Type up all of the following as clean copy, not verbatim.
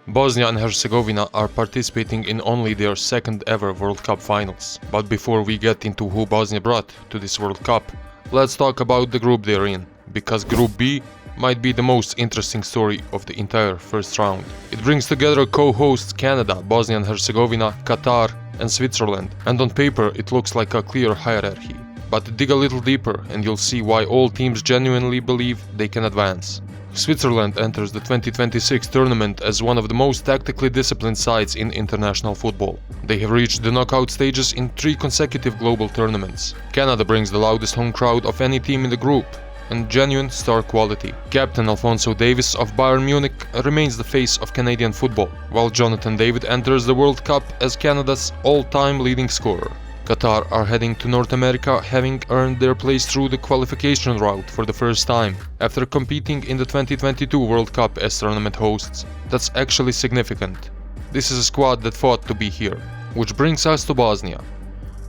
Bosnia and Herzegovina are participating in only their second ever World Cup finals. But before we get into who Bosnia brought to this World Cup, let's talk about the group they're in, because Group B might be the most interesting story of the entire first round. It brings together co-hosts Canada, Bosnia and Herzegovina, Qatar and Switzerland, and on paper it looks like a clear hierarchy. But dig a little deeper and you'll see why all teams genuinely believe they can advance. Switzerland enters the 2026 tournament as one of the most tactically disciplined sides in international football. They have reached the knockout stages in 3 consecutive global tournaments. Canada brings the loudest home crowd of any team in the group, and genuine star quality. Captain Alphonso Davies of Bayern Munich remains the face of Canadian football, while Jonathan David enters the World Cup as Canada's all-time leading scorer. Qatar are heading to North America, having earned their place through the qualification route for the first time, after competing in the 2022 World Cup as tournament hosts. That's actually significant. This is a squad that fought to be here. Which brings us to Bosnia.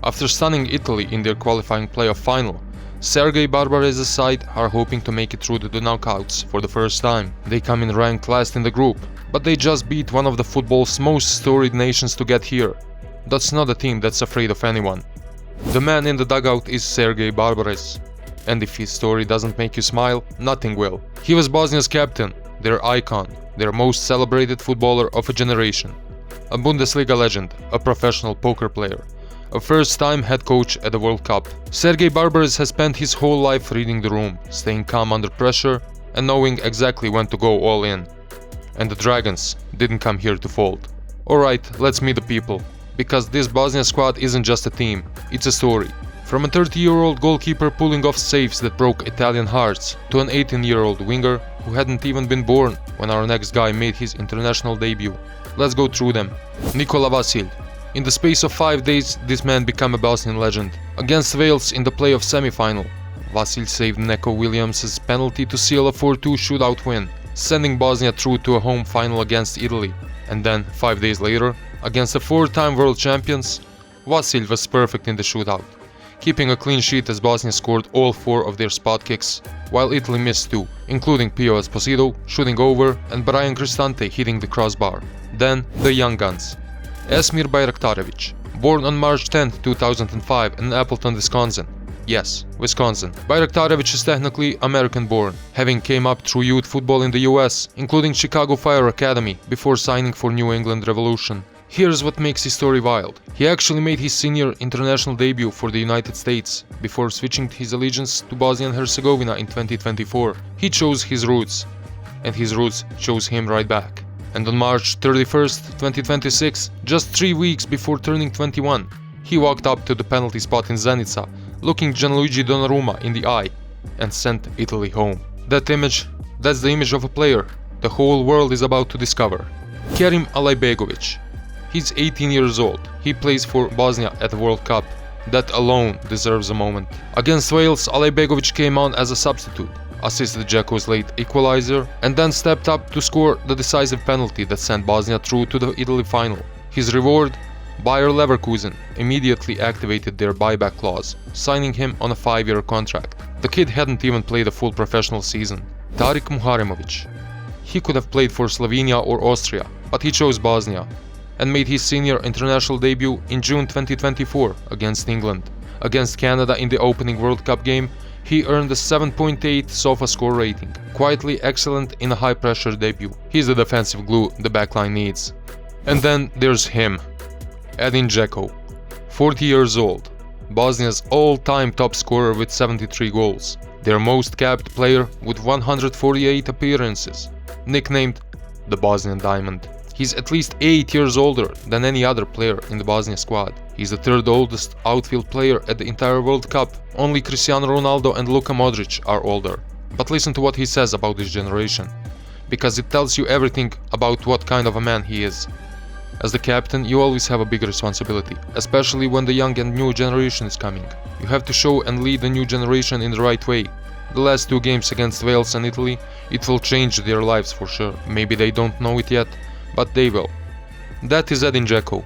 After stunning Italy in their qualifying playoff final, Sergej Barbarez's side are hoping to make it through the knockouts for the first time. They come in ranked last in the group, but they just beat one of the football's most storied nations to get here. That's not a team that's afraid of anyone. The man in the dugout is Sergej Barbarez, and if his story doesn't make you smile, nothing will. He was Bosnia's captain, their icon, their most celebrated footballer of a generation, a Bundesliga legend, a professional poker player, a first-time head coach at the World Cup. Sergej Barbarez has spent his whole life reading the room, staying calm under pressure, and knowing exactly when to go all in. And the Dragons didn't come here to fold. Alright, let's meet the people. Because this Bosnia squad isn't just a team, it's a story. From a 30-year-old goalkeeper pulling off saves that broke Italian hearts, to an 18-year-old winger who hadn't even been born when our next guy made his international debut. Let's go through them. Nikola Vasilj. In the space of 5 days, this man became a Bosnian legend. Against Wales in the playoff semi-final, Vasilj saved Neco Williams' penalty to seal a 4-2 shootout win, sending Bosnia through to a home final against Italy. And then, 5 days later, against the 4-time world champions, Vasilj was perfect in the shootout, keeping a clean sheet as Bosnia scored all 4 of their spot kicks, while Italy missed 2, including Pio Esposito shooting over and Brian Cristante hitting the crossbar. Then, the young guns. Esmir Bayraktarević, born on March 10, 2005 in Appleton, Wisconsin. Yes, Wisconsin. Bayraktarević is technically American-born, having came up through youth football in the US, including Chicago Fire Academy, before signing for New England Revolution. Here's what makes his story wild. He actually made his senior international debut for the United States, before switching his allegiance to Bosnia and Herzegovina in 2024. He chose his roots, and his roots chose him right back. And on March 31st, 2026, just 3 weeks before turning 21, he walked up to the penalty spot in Zenica, looking Gianluigi Donnarumma in the eye, and sent Italy home. That's the image of a player the whole world is about to discover. Kerim Alajbegović. He's 18 years old. He plays for Bosnia at the World Cup. That alone deserves a moment. Against Wales, Alajbegović came on as a substitute, assisted Džeko's late equalizer, and then stepped up to score the decisive penalty that sent Bosnia through to the Italy final. His reward? Bayer Leverkusen immediately activated their buyback clause, signing him on a 5-year contract. The kid hadn't even played a full professional season. Tarik Muharemović. He could have played for Slovenia or Austria, but he chose Bosnia, and made his senior international debut in June 2024 against England. Against Canada in the opening World Cup game, he earned a 7.8 SofaScore rating, quietly excellent in a high-pressure debut. He's the defensive glue the backline needs. And then there's him, Edin Džeko, 40 years old, Bosnia's all-time top scorer with 73 goals, their most capped player with 148 appearances, nicknamed the Bosnian Diamond. He's at least 8 years older than any other player in the Bosnia squad. He's the 3rd oldest outfield player at the entire World Cup. Only Cristiano Ronaldo and Luka Modric are older. But listen to what he says about this generation, because it tells you everything about what kind of a man he is. As the captain, you always have a big responsibility, especially when the young and new generation is coming. You have to show and lead the new generation in the right way. The last 2 games against Wales and Italy, it will change their lives for sure. Maybe they don't know it yet, but they will. That is Edin Džeko.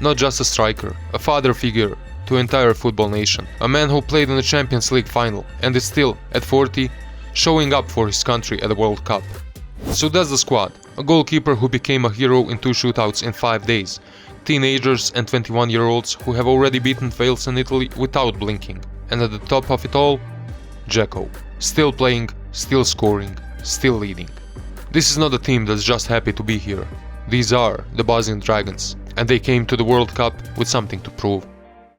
Not just a striker, a father figure to an entire football nation. A man who played in the Champions League final and is still, at 40, showing up for his country at the World Cup. So that's the squad. A goalkeeper who became a hero in 2 shootouts in 5 days. Teenagers and 21-year-olds who have already beaten Wales and Italy without blinking. And at the top of it all, Džeko. Still playing, still scoring, still leading. This is not a team that's just happy to be here. These are the Bosnian Dragons, and they came to the World Cup with something to prove.